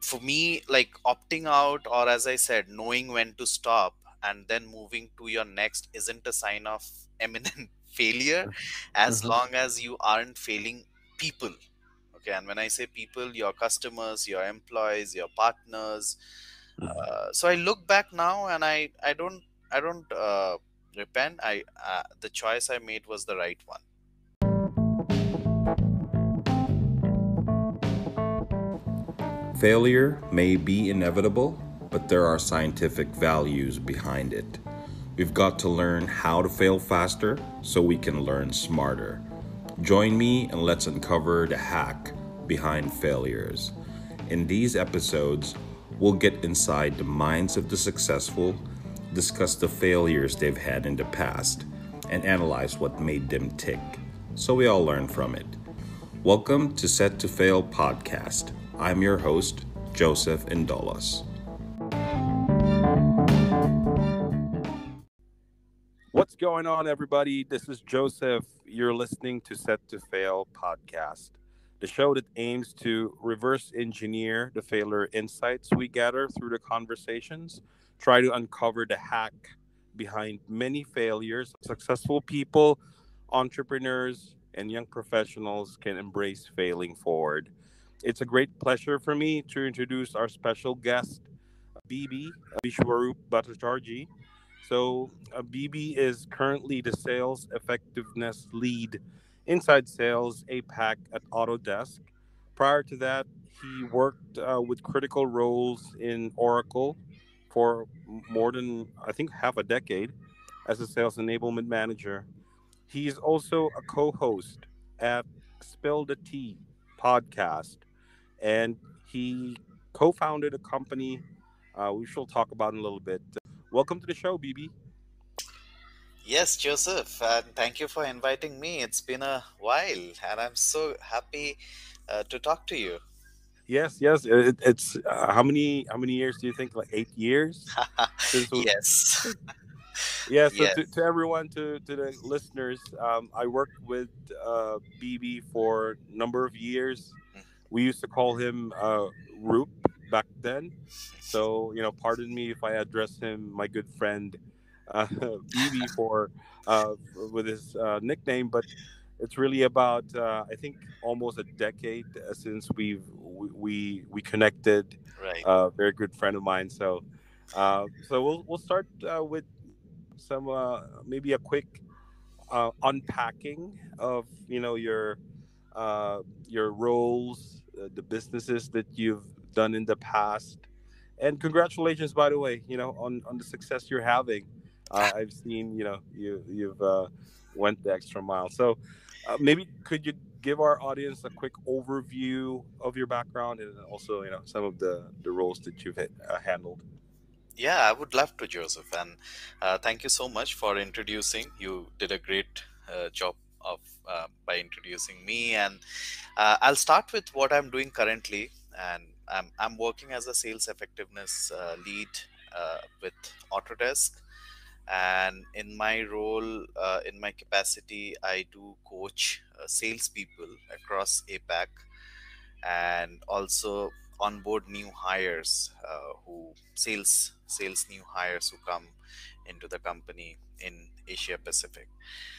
for me, like opting out, or as I said, knowing when to stop and then moving to your next isn't a sign of eminent failure, as Uh-huh. long as you aren't failing people. Okay, and when I say people, your customers, your employees, your partners. So I look back now, and I don't repent. I The choice I made was the right one. Failure may be inevitable, but there are scientific values behind it. We've got to learn how to fail faster so we can learn smarter. Join me and let's uncover the hack behind failures. In these episodes, we'll get inside the minds of the successful, discuss the failures they've had in the past, and analyze what made them tick so we all learn from it. Welcome to Set to Fail podcast. I'm your host, Joseph Indolos. What's going on, everybody? This is Joseph. You're listening to Set to Fail podcast, the show that aims to reverse engineer the failure insights we gather through the conversations, try to uncover the hack behind many failures. Successful people, entrepreneurs, and young professionals can embrace failing forward. It's a great pleasure for me to introduce our special guest, BB, Biswarup Bhattacharjee. BB is currently the sales effectiveness lead inside sales APAC at Autodesk. Prior to that, he worked with critical roles in Oracle for more than, I think, half a decade as a sales enablement manager. He is also a co host at Spill the Tea podcast, and he co founded a company we shall talk about in a little bit. Welcome to the show, BB. Yes, Joseph, and thank you for inviting me. It's been a while, and I'm so happy to talk to you. Yes, yes. It's how many years do you think? Like 8 years since we. Yes, Yeah. So yes. to everyone, to the listeners, I worked with BB for a number of years. We used to call him Roop back then. So pardon me if I address him, my good friend BB, for with his nickname, but it's really about I think almost a decade since we connected. Right. Very good friend of mine. So we'll start with some maybe a quick unpacking of your roles, the businesses that you've done in the past, and congratulations, by the way, on the success you're having. I've seen you've went the extra mile. So maybe could you give our audience a quick overview of your background and also some of the roles that you've handled. Yeah, I would love to, Joseph, and thank you so much for introducing. You did a great job of by introducing me, and I'll start with what I'm doing currently, and I'm working as a sales effectiveness lead with Autodesk. And in my role, in my capacity, I do coach salespeople across APAC, and also onboard new hires, who sales new hires who come into the company in Asia Pacific.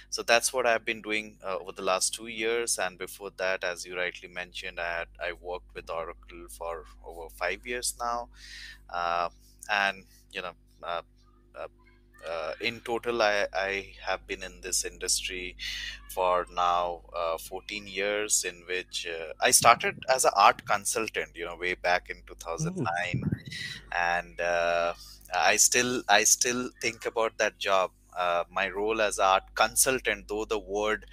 So that's what I've been doing over the last 2 years. And before that, as you rightly mentioned, I worked with Oracle for over 5 years now. uh, and you know uh, uh, in total, I have been in this industry for now 14 years, in which I started as an art consultant, way back in Mm. 2009. And I still think about that job. My role as art consultant, though the word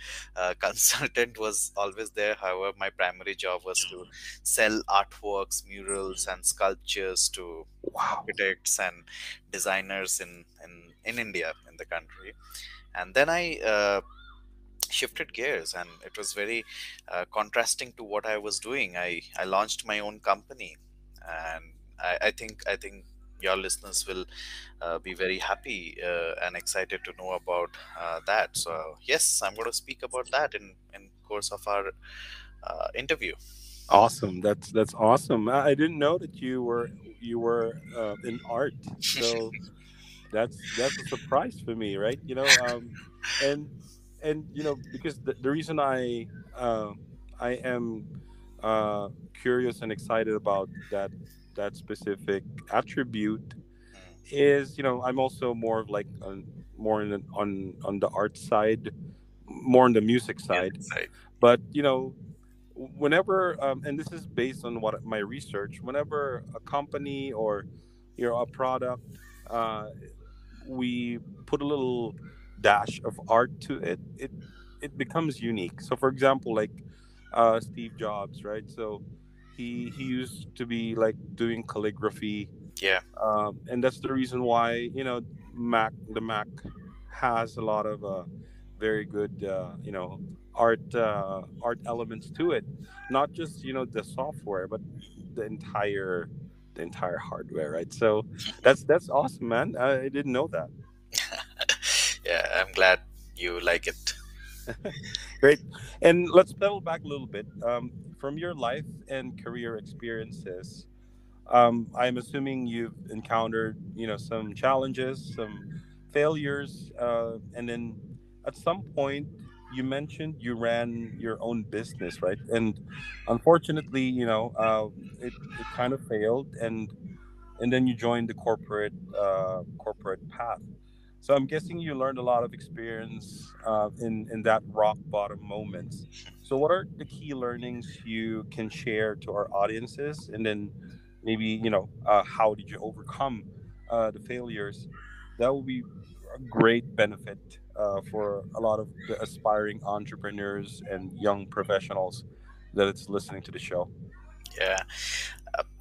consultant was always there, however, my primary job was to sell artworks, murals, and sculptures to Wow. architects and designers in India, in the country. And then I shifted gears, and it was very contrasting to what I was doing. I launched my own company, and I think your listeners will be very happy and excited to know about that. So yes, I'm going to speak about that in course of our interview. Awesome. That's awesome. I didn't know that you were in art. So that's a surprise for me, right? And because the reason I am curious and excited about that specific attribute Mm, is, I'm also more of like more on the art side, more on the music music side. side. But whenever and this is based on what my research, whenever a company or a product, we put a little dash of art to it, it becomes unique. So for example, like Steve Jobs, right? So he used to be like doing calligraphy, Yeah, and that's the reason why the Mac has a lot of very good art elements to it, not just the software, but the entire hardware, right? So that's awesome, man. I didn't know that. yeah. I'm glad you like it. Great. And let's pedal back a little bit. From your life and career experiences, I'm assuming you've encountered, some challenges, some failures, and then at some point you mentioned you ran your own business, right? And unfortunately, it kind of failed, and then you joined the corporate path. So I'm guessing you learned a lot of experience in that rock bottom moments. So what are the key learnings you can share to our audiences, and then maybe how did you overcome the failures? That will be a great benefit for a lot of the aspiring entrepreneurs and young professionals that it's listening to the show. Yeah,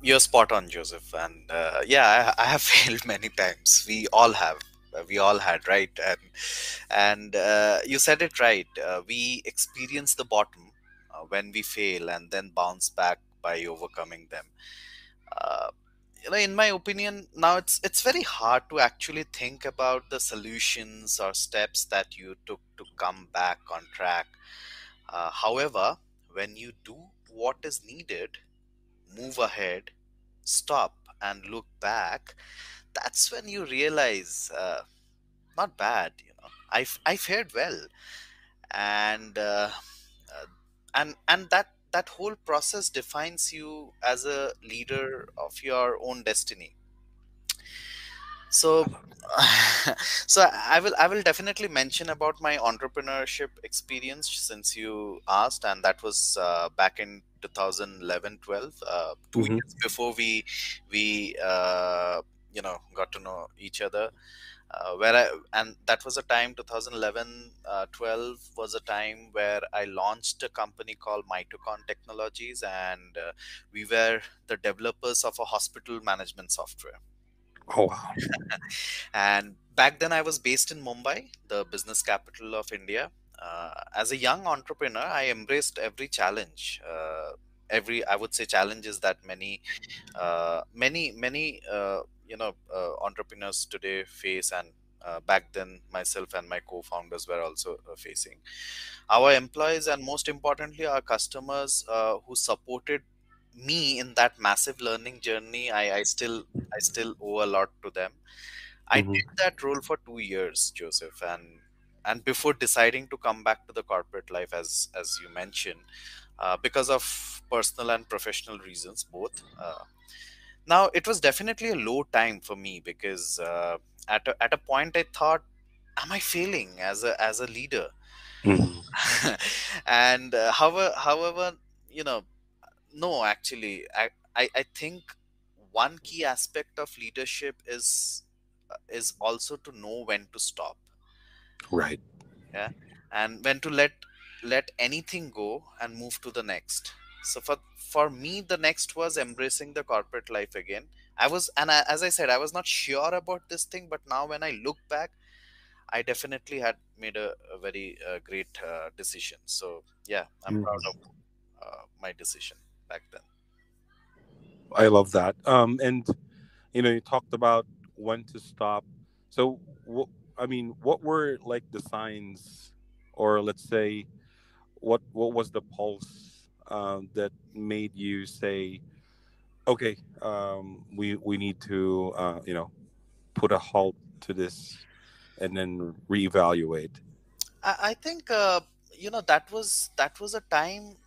you're spot on, Joseph. And yeah, I have failed many times. We all have. We all had, right? And you said it right. We experience the bottom when we fail, and then bounce back by overcoming them. Uh, in my opinion, now it's very hard to actually think about the solutions or steps that you took to come back on track. However, when you do what is needed, move ahead, stop, and look back, that's when you realize, not bad, I fared well. And uh, uh, and and that whole process defines you as a leader of your own destiny. So so I will definitely mention about my entrepreneurship experience, since you asked, and that was back in 2011-12, 2 years before we got to know each other. Where I and that was a time, 2011 12 was a time where I launched a company called Mitochon Technologies, and we were the developers of a hospital management software. Oh wow. And back then, I was based in Mumbai, the business capital of India. As a young entrepreneur, I embraced every challenge. I would say, challenges that many entrepreneurs today face, and back then, myself and my co-founders were also facing. Our employees, and most importantly, our customers, who supported me in that massive learning journey. I still owe a lot to them. I did Hmm. that role for 2 years, Joseph, and before deciding to come back to the corporate life, as you mentioned, because of personal and professional reasons, both. Now, it was definitely a low time for me, because at a point I thought, "Am I failing as a leader?" Hmm. And however, you know, no, actually, I think one key aspect of leadership is also to know when to stop. Right. Yeah, and when to let anything go and move to the next. So for me, the next was embracing the corporate life again. As I said, I was not sure about this thing, but now when I look back, I definitely had made a very great decision. So yeah, I'm proud of Mhm. my decision back then. I love that. And you talked about when to stop. So, I mean, what were like the signs, or let's say, what was the pulse that made you say, okay, we need to put a halt to this and then reevaluate? I think that was a time,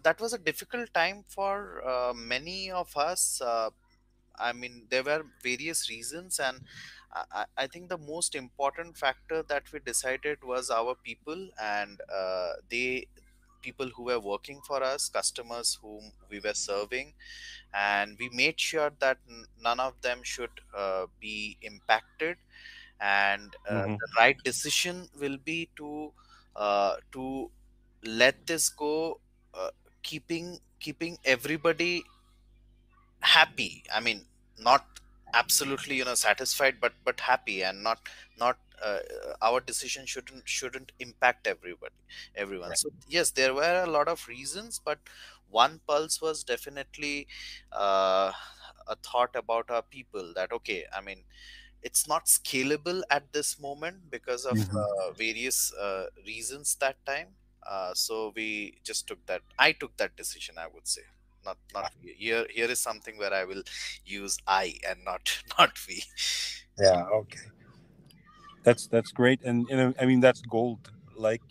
that was a difficult time for many of us. I mean, there were various reasons, and I think the most important factor that we decided was our people, and they people who were working for us, customers whom we were serving, and we made sure that none of them should be impacted. And Hmm. the right decision will be to let this go, keeping everybody happy. I mean, not absolutely satisfied, but happy, and not our decision shouldn't impact everyone. Right. So yes, there were a lot of reasons, but one pulse was definitely uh, a thought about our people, that okay, I mean, it's not scalable at this moment because of Hmm. various reasons that time. So we just I took that decision, I would say. Not we. Here is something where I will use I and not not we. Yeah. Okay. That's great, and I mean that's gold. Like,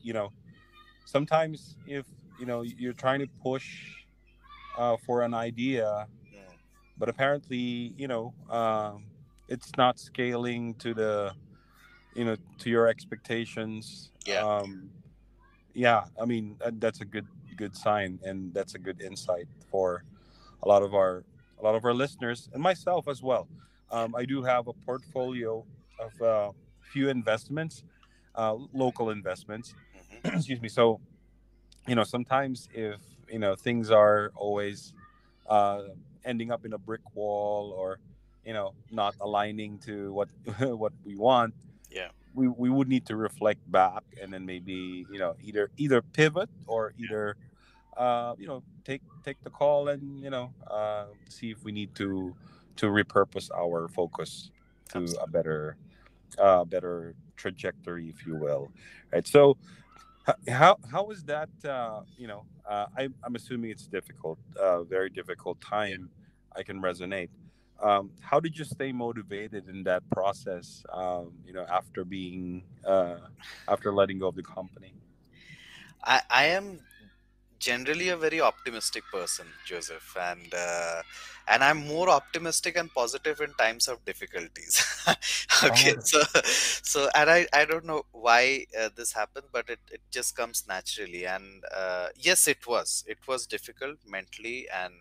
sometimes if you're trying to push for an idea, Mm, but apparently it's not scaling to the to your expectations. yeah. Yeah, I mean that's a good sign, and that's a good insight for a lot of our a lot of our listeners and myself as well. I do have a portfolio of few investments, local investments. Hmm. Excuse me. So sometimes if things are always uh, ending up in a brick wall, or not aligning to what what we want, Yeah. we would need to reflect back, and then maybe either pivot, or either take the call, and see if we need to repurpose our focus to a Absolutely. better trajectory, if you will. Right. So how is that? I'm assuming it's difficult, very difficult Yeah. time. I can resonate. How did you stay motivated in that process? After being after letting go of the company. I am generally a very optimistic person, Joseph, and I'm more optimistic and positive in times of difficulties. Okay, Oh, and I don't know why this happened, but it just comes naturally. And yes, it was difficult mentally, and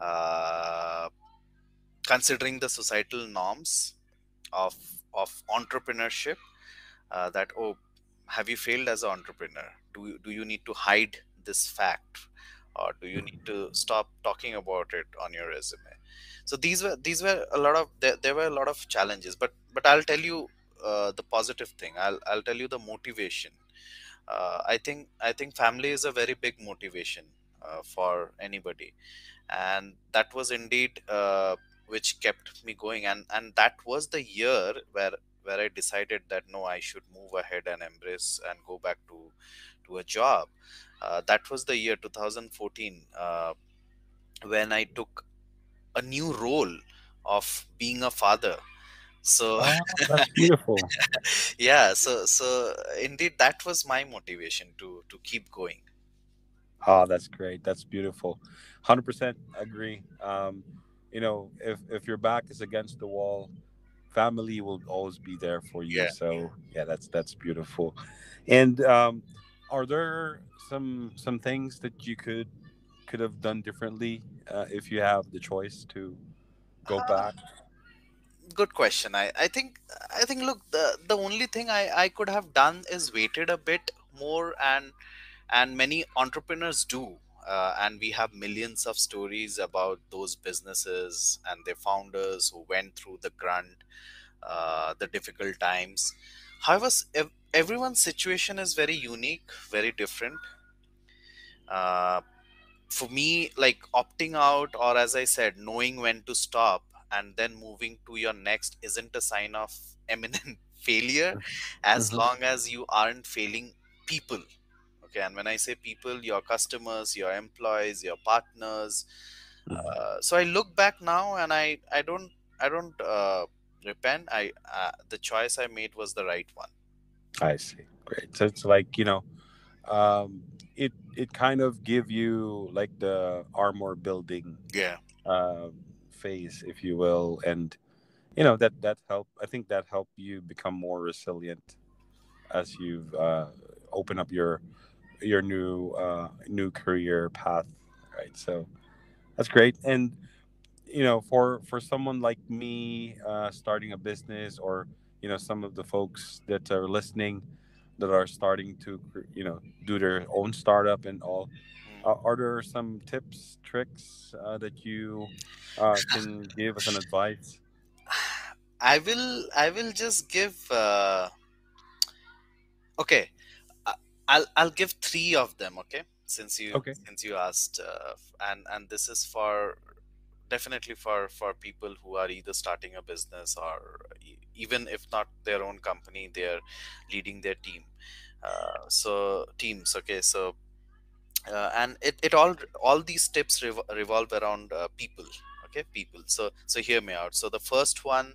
uh, considering the societal norms of entrepreneurship, that oh, have you failed as an entrepreneur? Do you need to hide this fact, or do you need to stop talking about it on your resume? So these were a lot of there were a lot of challenges, but I'll tell you the positive thing. I'll tell you the motivation. I think family is a very big motivation for anybody, and that was indeed which kept me going. And that was the year where I decided that no, I should move ahead and embrace and go back to a job. That was the year 2014, when I took a new role of being a father. So oh, that's beautiful. yeah, so indeed that was my motivation to keep going. Oh, that's great. That's beautiful. 100% agree. If your back is against the wall, family will always be there for you. Yeah. So yeah, that's beautiful. And are there some things that you could have done differently, if you have the choice to go back? Good question. I think look, the only thing I could have done is waited a bit more, and many entrepreneurs do. And we have millions of stories about those businesses and their founders who went through the grunt, the difficult times. However, everyone's situation is very unique, very different. uh, for me, like opting out, or as I said, knowing when to stop and then moving to your next isn't a sign of eminent failure, as Hmm. long as you aren't failing people. Okay, and when I say people, your customers, your employees, your partners. Mhm. So I look back now, and I don't repent. The choice I made was the right one. I see. Great. So it's like, um, it kind of give you like the armor building Yeah. phase, if you will, and that help. I think that help you become more resilient as you've open up your new career path, right? So that's great. And for someone like me, starting a business, or some of the folks that are listening that are starting to do their own startup and all, Mm. are there some tips, tricks that you can give as an advice? I will just give. Okay, I- I'll give three of them. Okay, since you Okay. since you asked, and this is for definitely for people who are either starting a business, or even if not their own company, they're leading their team. So teams. Okay, so and it all these tips revolve around people. Okay, people. So hear me out. So the first one,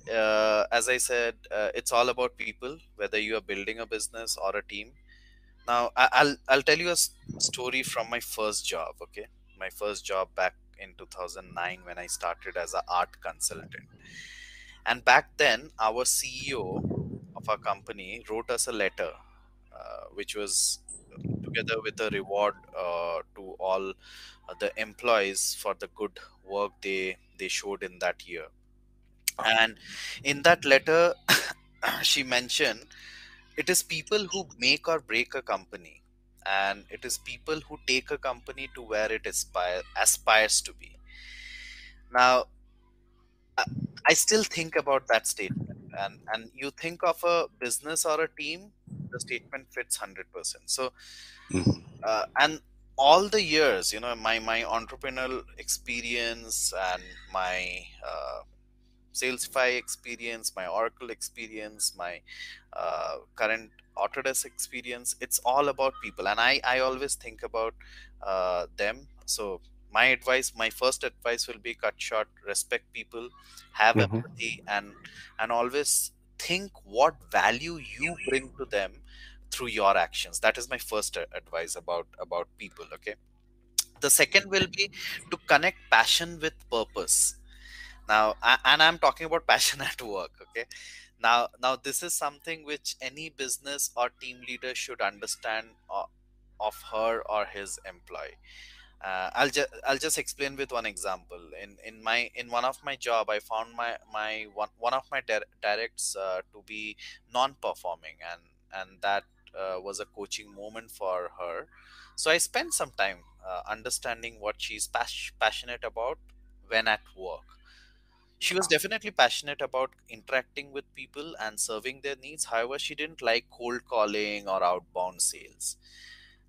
as I said, it's all about people, whether you are building a business or a team. Now, I'll tell you a story from my first job. Okay, my first job back in 2009, when I started as an art consultant. And back then, our CEO of our company wrote us a letter, which was together with a reward to all the employees for the good work they showed in that year. And in that letter, she mentioned, it is people who make or break a company, and it is people who take a company to where it aspires to be. Now, I I still think about that statement, and you think of a business or a team, the statement fits 100%. So, and all the years, my entrepreneurial experience and my Salesify experience, my Oracle experience, my current Autodesk experience. It's all about people, and I always think about them. So my advice, my first advice will be cut short, respect people, have Mm-hmm. empathy, and always think what value you bring to them through your actions. That is my first advice about people. Okay. The second will be to connect passion with purpose. Now, and I'm talking about passion at work. Okay. Now this is something which any business or team leader should understand of her or his employee. I'll just explain with one example. In one of my job, I found my one of my directs to be non-performing, and that was a coaching moment for her. So I spent some time understanding what she's passionate about when at work. She was definitely passionate about interacting with people and serving their needs. However, she didn't like cold calling or outbound sales.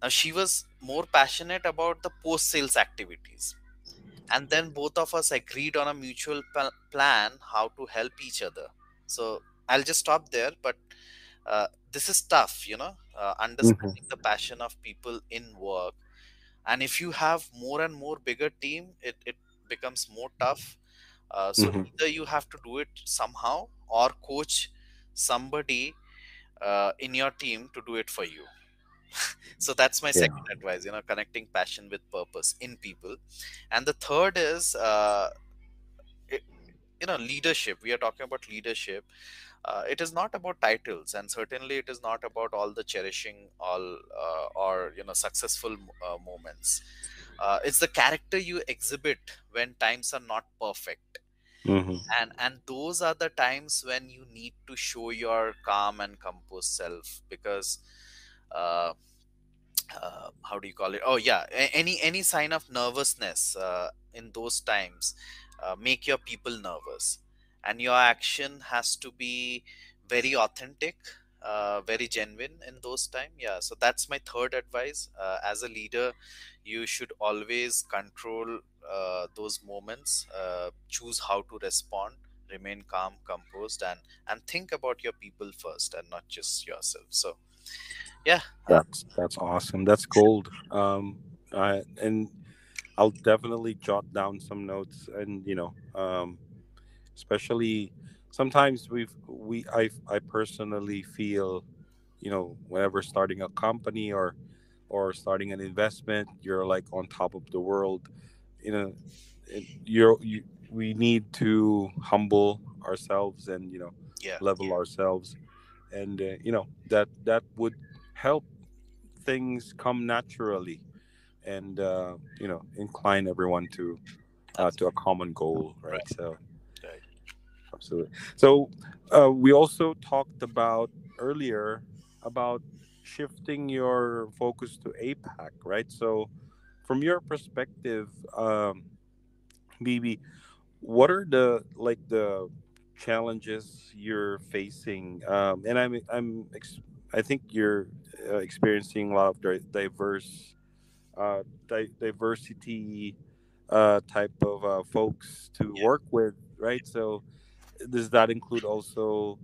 Now, she was more passionate about the post sales activities. And then both of us agreed on a mutual plan how to help each other. So I'll just stop there. But this is tough, Mm-hmm. understanding the passion of people in work. And if you have more and more bigger team, it becomes more tough. So Mm-hmm. either you have to do it somehow, or coach somebody in your team to do it for you. So that's my Yeah. second advice, connecting passion with purpose in people. And the third is, it, leadership. We are talking about leadership. It is not about titles, and certainly it is not about all the cherishing all or successful moments. It's the character you exhibit when times are not perfect, Mm-hmm. and those are the times when you need to show your calm and composed self, because uh, how do you call it, oh yeah, any sign of nervousness in those times make your people nervous, and your action has to be very authentic, very genuine in those time. Yeah, so that's my third advice. As a leader, you should always control those moments, choose how to respond, remain calm, composed, and think about your people first and not just yourself. So Yeah. That's awesome. That's gold. And I'll definitely jot down some notes, and especially sometimes I personally feel, whenever starting a company or starting an investment, you're like on top of the world. You know, we need to humble ourselves and Yeah. level ourselves, and that would help things come naturally, and incline everyone to a Absolutely. common goal, right? Right. So Right. absolutely. So we also talked about earlier about shifting your focus to APAC, right? So from your perspective, BB, what are the challenges you're facing? And I think you're experiencing a lot of diversity type of folks to Yeah. work with, right? So does that include also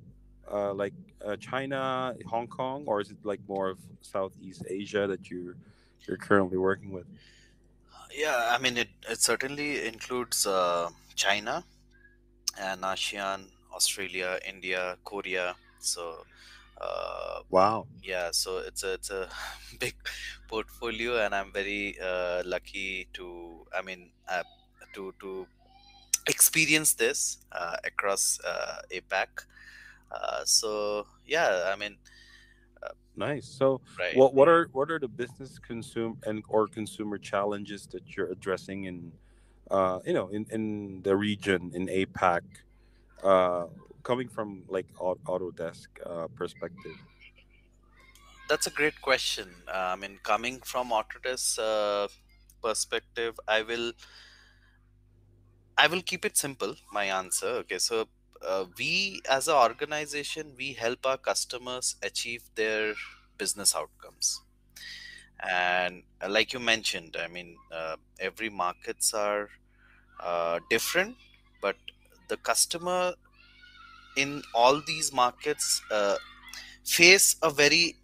like China, Hong Kong, or is it like more of Southeast Asia that you're currently working with? Yeah. I mean, it certainly includes China and ASEAN, Australia, India, Korea. So, uh, Wow, yeah, so it's a big portfolio, and I'm very lucky to, I mean, to experience this across APAC. So yeah, I mean, uh, nice. So right. what are the business consume and or consumer challenges that you're addressing in the region in APAC, uh, coming from like Autodesk perspective? That's a great question. I mean, coming from Autodesk perspective, I will keep it simple. My answer. Okay, so we as an organization, we help our customers achieve their business outcomes. And like you mentioned, I mean, every markets are different, but the customer in all these markets face a very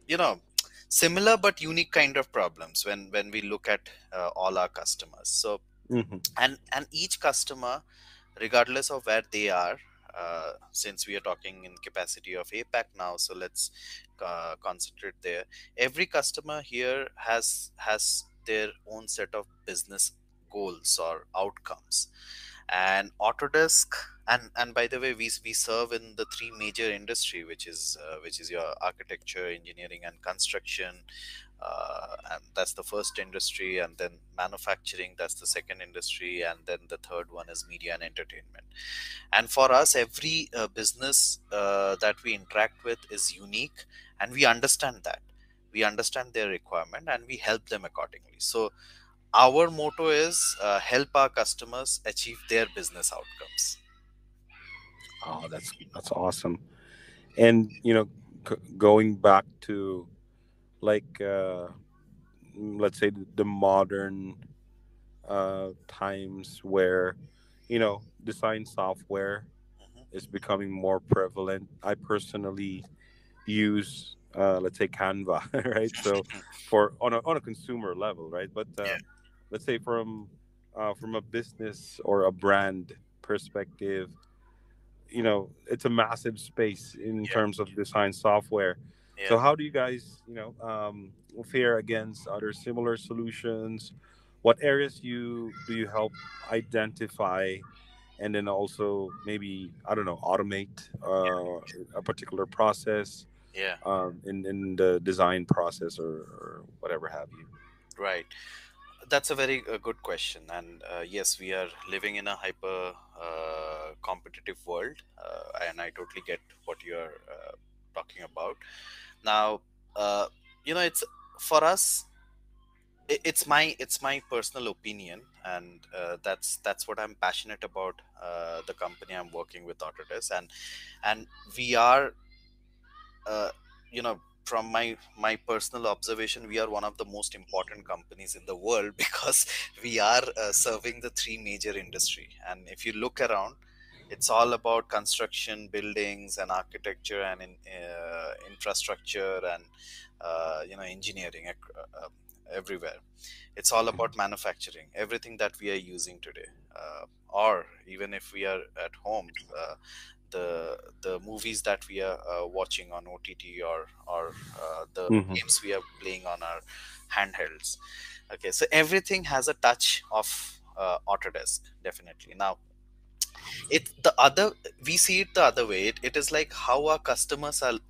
you know similar but unique kind of problems when we look at all our customers. So Hmm. and each customer, regardless of where they are, since we are talking in capacity of APAC now, so let's concentrate there. Every customer here has their own set of business goals or outcomes. And Autodesk, and by the way, we serve in the three major industry, which is your architecture, engineering, and construction. And that's the first industry, and then manufacturing, that's the second industry, and then the third one is media and entertainment. And for us, every business that we interact with is unique, and we understand that. We understand their requirement, and we help them accordingly. So our motto is help our customers achieve their business outcomes. Oh, that's awesome. And going back to like let's say the modern times where design software Mhm. is becoming more prevalent. I personally use let's say Canva, right? So for on a consumer level, right? But Yeah. let's say from a business or a brand perspective, it's a massive space in Yeah. terms of design software. So Yeah. how do you guys fare against other similar solutions? What areas you do you help identify, and then also maybe, I don't know, automate a particular process Yeah. in the design process, or whatever have you? Right. That's a very good question. And yes, we are living in a hyper competitive world, and I totally get what you're talking about. Now, uh, it's for us. It's my personal opinion, and that's what I'm passionate about. The company I'm working with, Autodesk, and we are uh, from my personal observation, we are one of the most important companies in the world because we are serving the three major industry. And if you look around, It's all about construction, buildings, and architecture, and infrastructure, and engineering everywhere. It's all about manufacturing, everything that we are using today, or even if we are at home, the movies that we are watching on OTT, or the Hmm. games we are playing on our handhelds. Okay, so everything has a touch of Autodesk, definitely. Now, it's the other, we see it the other way. It is like how our customers are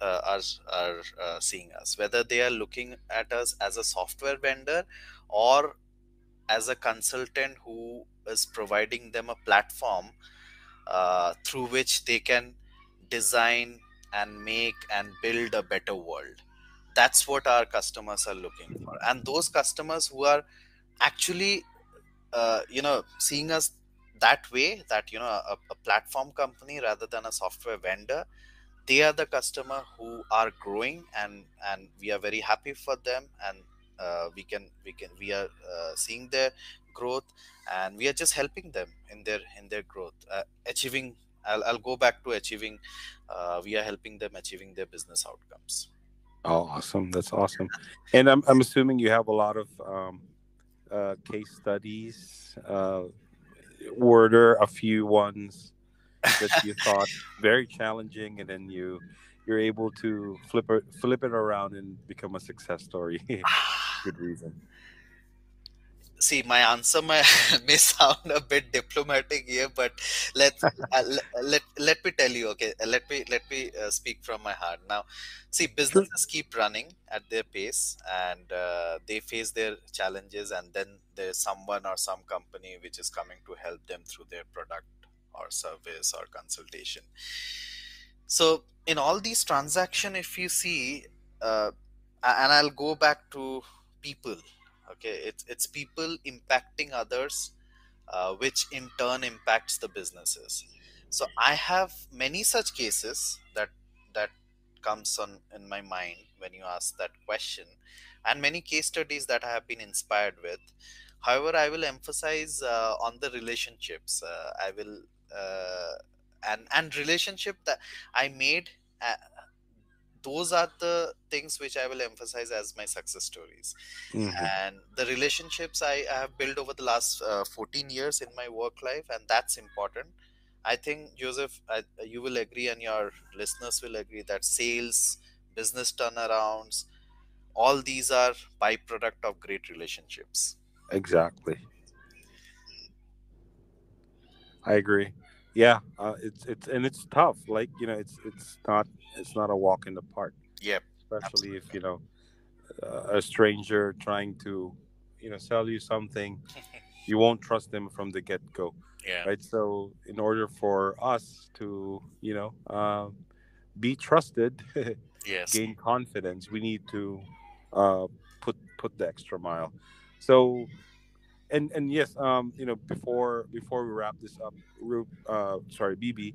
seeing us, whether they are looking at us as a software vendor or as a consultant who is providing them a platform through which they can design and make and build a better world. That's what our customers are looking for, and those customers who are actually seeing us that way, that a platform company rather than a software vendor, they are the customer who are growing, and we are very happy for them, and we are seeing their growth, and we are just helping them in their growth, achieving. I'll go back to achieving. We are helping them achieving their business outcomes. Oh, awesome! That's awesome. And I'm assuming you have a lot of case studies. Were there a few ones that you thought very challenging, and then you're able to flip it around and become a success story? Good reason. See, my answer may sound a bit diplomatic here, but let's let me tell you. Okay, let me speak from my heart now. See, Sure. businesses keep running at their pace, and they face their challenges, and then there's someone or some company which is coming to help them through their product or service or consultation. So in all these transaction, if you see, and I'll go back to people. Okay, it's people impacting others, which in turn impacts the businesses. So I have many such cases that comes on in my mind when you ask that question, and many case studies that I have been inspired with. However, I will emphasize on the relationships. I will and relationship that I made. Uh, those are the things which I will emphasize as my success stories, Hmm. and the relationships I have built over the last 14 years in my work life, and that's important. I think, Joseph, you will agree, and your listeners will agree, that sales, business turnarounds, all these are byproduct of great relationships. Exactly. I agree. Yeah, it's tough. Like, it's not a walk in the park, Yep, especially if absolutely. a stranger trying to sell you something. You won't trust them from the get go, Yeah. right? So in order for us to be trusted, Yes. gain confidence, we need to uh, put the extra mile. So and yes, before we wrap this up, sorry, BB,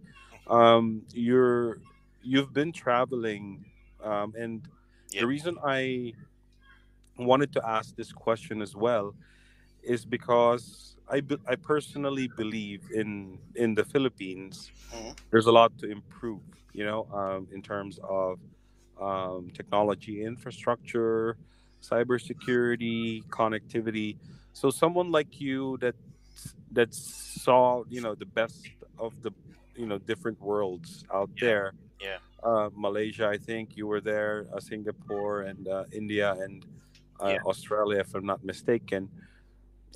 you've been traveling, and the Yep. reason I wanted to ask this question as well is because I personally believe in the Philippines. Mhm. There's a lot to improve, in terms of technology infrastructure, cybersecurity, connectivity. So someone like you that saw the best of the different worlds out Yeah. there. Yeah. Malaysia, I think you were there, Singapore, and India, and Yeah. Australia, if I'm not mistaken.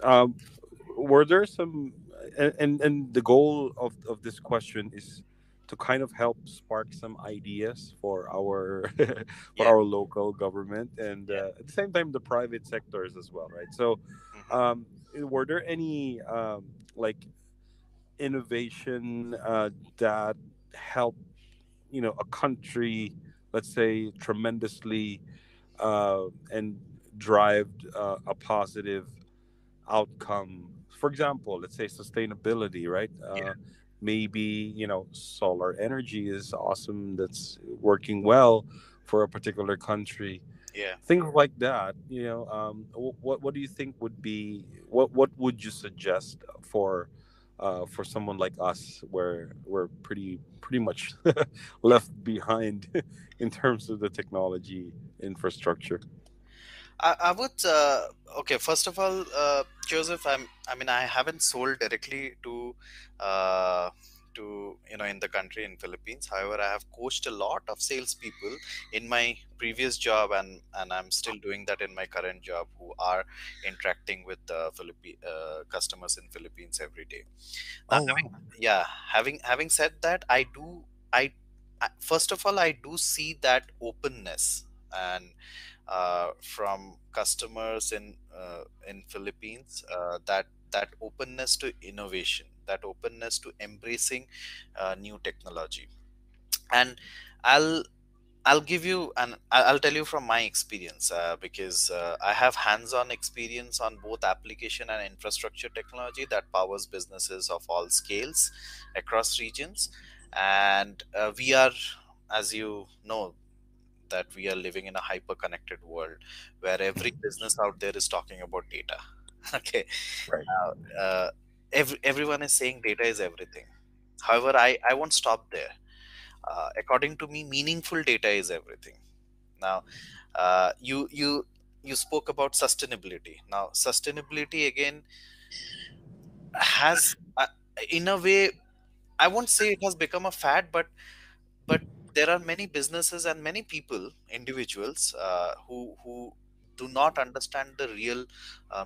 Um, were there some, and the goal of this question is to kind of help spark some ideas for our for Yeah. our local government, and Yeah. at the same time the private sectors as well, right? So Hmm. were there any like innovation that helped a country, let's say, tremendously, and drive a positive outcome? For example, let's say sustainability, right? Yeah. Maybe solar energy is awesome, that's working well for a particular country. Yeah. Things like that. What do you think would be, what would you suggest for for someone like us, where we're pretty much left behind in terms of the technology infrastructure. I would okay. First of all, Joseph, I mean, I haven't sold directly uh, to in the country in Philippines. However, I have coached a lot of salespeople in my previous job, and I'm still doing that in my current job, who are interacting with Philippine customers in Philippines every day. Now, Oh wow. yeah, having said that, I first of all, I do see that openness and from customers in Philippines, that openness to innovation, that openness to embracing new technology. And I'll I'll give you and I'll tell you from my experience, because I have hands-on experience on both application and infrastructure technology that powers businesses of all scales across regions. And we are, as you know, that we are living in a hyper connected world where every business out there is talking about data. Okay. Right. uh, everyone is saying data is everything. However, I won't stop there. According to me, meaningful data is everything. Now, you spoke about sustainability. Now, sustainability again has, in a way, I won't say it has become a fad, but there are many businesses and many people, individuals, who do not understand the real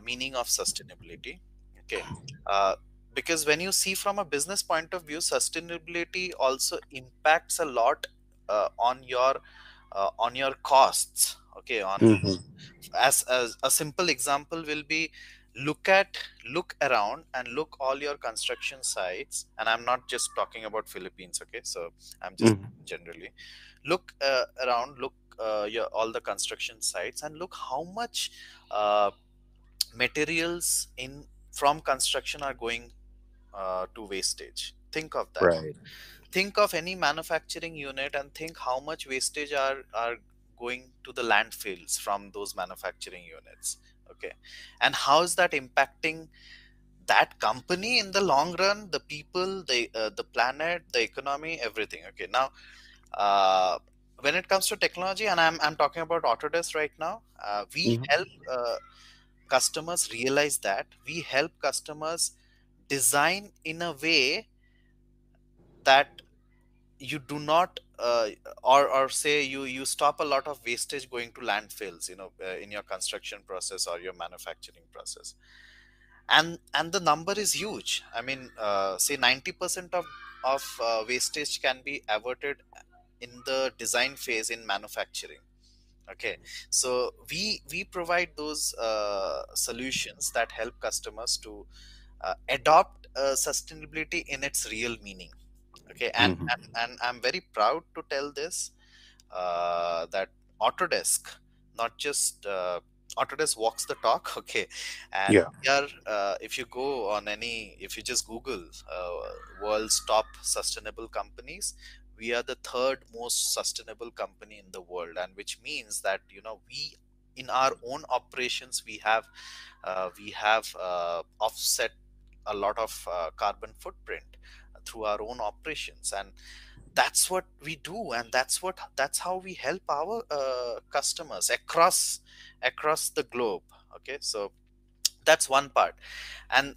meaning of sustainability. Okay. uh, because when you see from a business point of view, sustainability also impacts a lot on your costs. Okay. On Hmm. as a simple example will be, look around and look all your construction sites, and I'm not just talking about Philippines. Okay, so I'm just Hmm. generally, look around, look your all the construction sites, and look how much uh, materials in from construction are going to wastage. Think of that. Right. Think of any manufacturing unit and think how much wastage are going to the landfills from those manufacturing units. Okay. And how is that impacting that company in the long run, the people, the planet, the economy, everything. Okay. Now, uh, when it comes to technology, and I'm talking about Autodesk right now, we Hmm. help customers realize that. We help customers design in a way that you do not or say you stop a lot of wastage going to landfills, in your construction process or your manufacturing process. And the number is huge. I mean, say 90% of wastage can be averted in the design phase in manufacturing. Okay. So we provide those solutions that help customers to adopt sustainability in its real meaning. Okay. and Hmm. and, and I'm very proud to tell this, that Autodesk, not just Autodesk walks the talk. Okay. And Yeah. we are, if you go on any, if you just Google world's top sustainable companies, we are the third most sustainable company in the world. And which means that, we, in our own operations, we have offset a lot of carbon footprint through our own operations. And that's what we do, and that's how we help our customers across the globe. Okay. So that's one part. And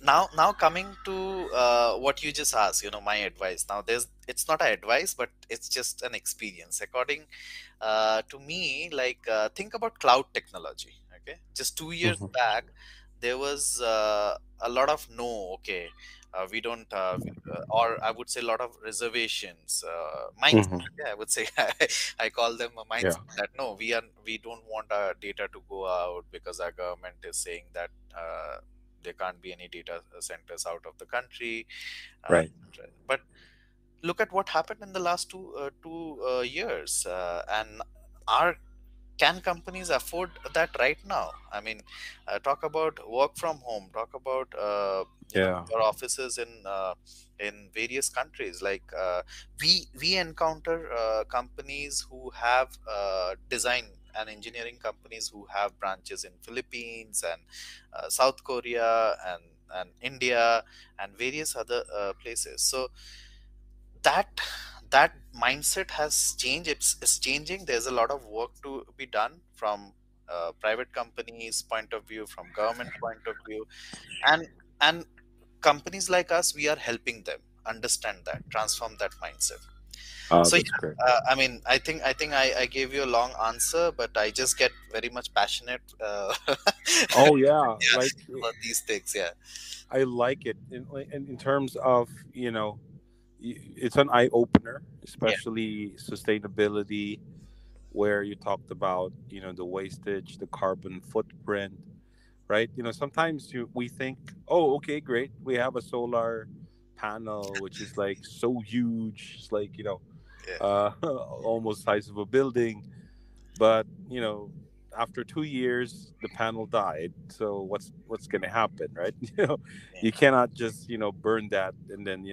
now coming to what you just asked, my advice. Now, it's not an advice, but it's just an experience. According to me, like, think about cloud technology. Okay. Just 2 years Hmm. back, there was a lot of no. Okay. We don't or I would say a lot of reservations, mindset. Hmm. Yeah, I would say. I call them a Yeah. mindset that no, we don't want our data to go out because our government is saying that there can't be any data centers out of the country. uh, Right. but look at what happened in the last two years, and our can companies afford that right now? I mean, talk about work from home, talk about Yeah. your offices in various countries. Like, we encounter companies who have design and engineering companies who have branches in Philippines and South Korea and and India and various other places. So that that mindset has changed. It's changing. There's a lot of work to be done from private companies point of view, from government point of view, and and companies like us, we are helping them understand that, transform that mindset. So That's great. yeah, I mean, I gave you a long answer, but I just get very much passionate Oh yeah, yeah, like about these things. Yeah, I like it in terms of, it's an eye opener, yeah, especially sustainability, where you talked about, the wastage, the carbon footprint, right? Sometimes we think, oh, okay, great, we have a solar panel which is like so huge, it's like, yeah, almost size of a building, but after 2 years the panel died, so what's gonna happen, right? yeah, You cannot just burn that and then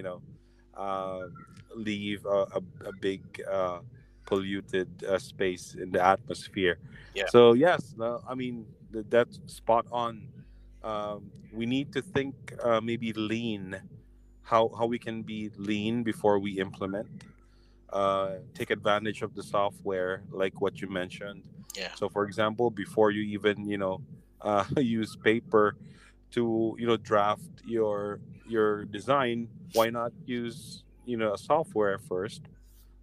uh, leave a big polluted space in the atmosphere. yeah, So yes, no, I mean, that's spot on. We need to think, maybe lean, how we can be lean before we implement, take advantage of the software like what you mentioned. yeah, So for example, before you even use paper to draft your design, why not use a software first,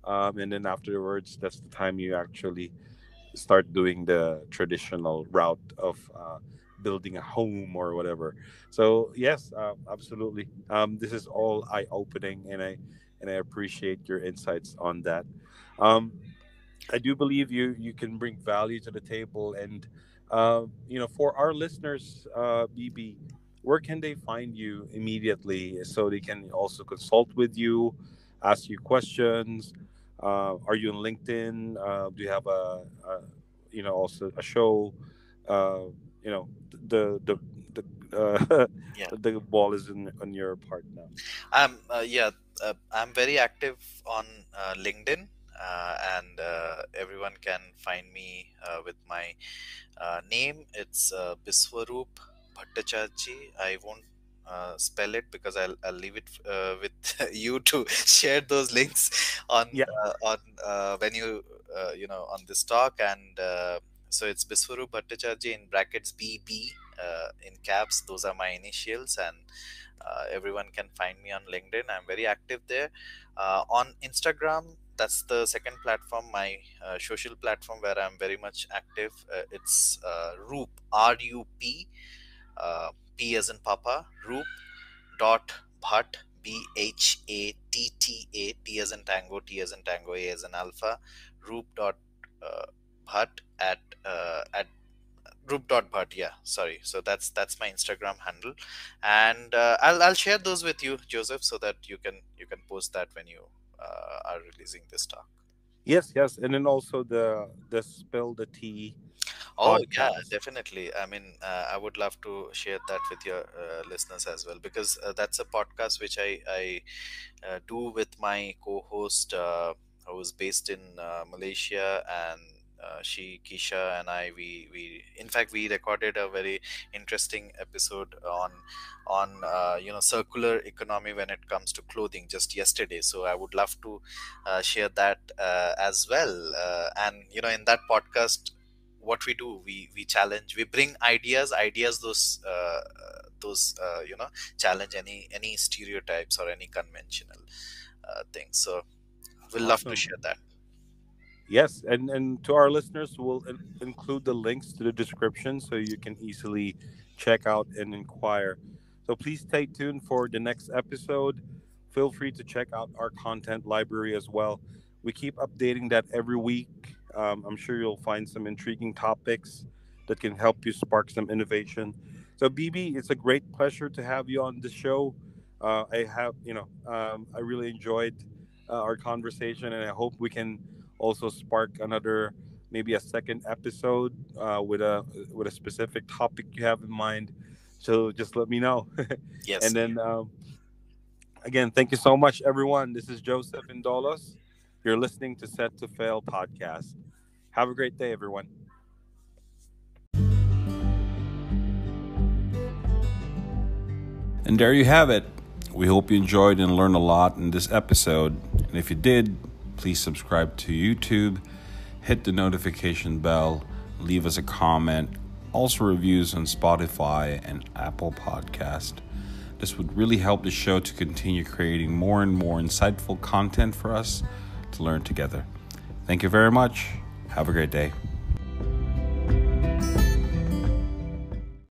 and then afterwards that's the time you actually start doing the traditional route of building a home or whatever. So yes, absolutely. This is all eye opening, and I appreciate your insights on that. Um, I do believe you can bring value to the table, and for our listeners, BB, where can they find you immediately so they can also consult with you, ask you questions? Are you on LinkedIn? Do you have also a show? Uh, the yeah. the ball is on your part now. Yeah, I'm very active on LinkedIn, and everyone can find me with my name. It's Biswarup Bhattacharjee. I won't spell it because I'll leave it with you to share those links Yeah. on when you on this talk. And so it's Biswarup Bhattacharjee in brackets BB in caps. Those are my initials, and everyone can find me on LinkedIn. I'm very active there. On Instagram, that's the second platform, my social platform where I'm very much active. It's Roop, RUP, P as in Papa, Roop dot Bhatt, Bhatta, T as in Tango, T as in Tango, A as in Alpha, Roop dot uh, Bhatt at Roop.bhatt, yeah, sorry. So that's my Instagram handle, and I'll share those with you, Joseph, so that you can post that when you are releasing this talk. Yes, yes, and then also the spill the tea Oh yeah, podcast. definitely. I mean, I would love to share that with your listeners as well, because that's a podcast which I do with my co-host, who's based in Malaysia, and she Kisha and I, we in fact we recorded a very interesting episode on circular economy when it comes to clothing just yesterday. So I would love to share that as well. And in that podcast, what we do, we challenge, we bring ideas, those challenge any stereotypes or any conventional things. So we'll love to Awesome. share that. Yes, and to our listeners, we'll include the links to the description so you can easily check out and inquire. So please stay tuned for the next episode. Feel free to check out our content library as well. We keep updating that every week. I'm sure you'll find some intriguing topics that can help you spark some innovation. So, BB, it's a great pleasure to have you on the show. I really enjoyed our conversation, and I hope we can also spark another, maybe a second episode, with a specific topic you have in mind. So just let me know. Yes. And then, again, thank you so much, everyone. This is Joseph Indolos. You're listening to Set to Fail podcast. Have a great day, everyone. And there you have it. We hope you enjoyed and learned a lot in this episode. And if you did, please subscribe to YouTube, hit the notification bell, leave us a comment, also reviews on Spotify and Apple Podcast. This would really help the show to continue creating more and more insightful content for us to learn together. Thank you very much. Have a great day.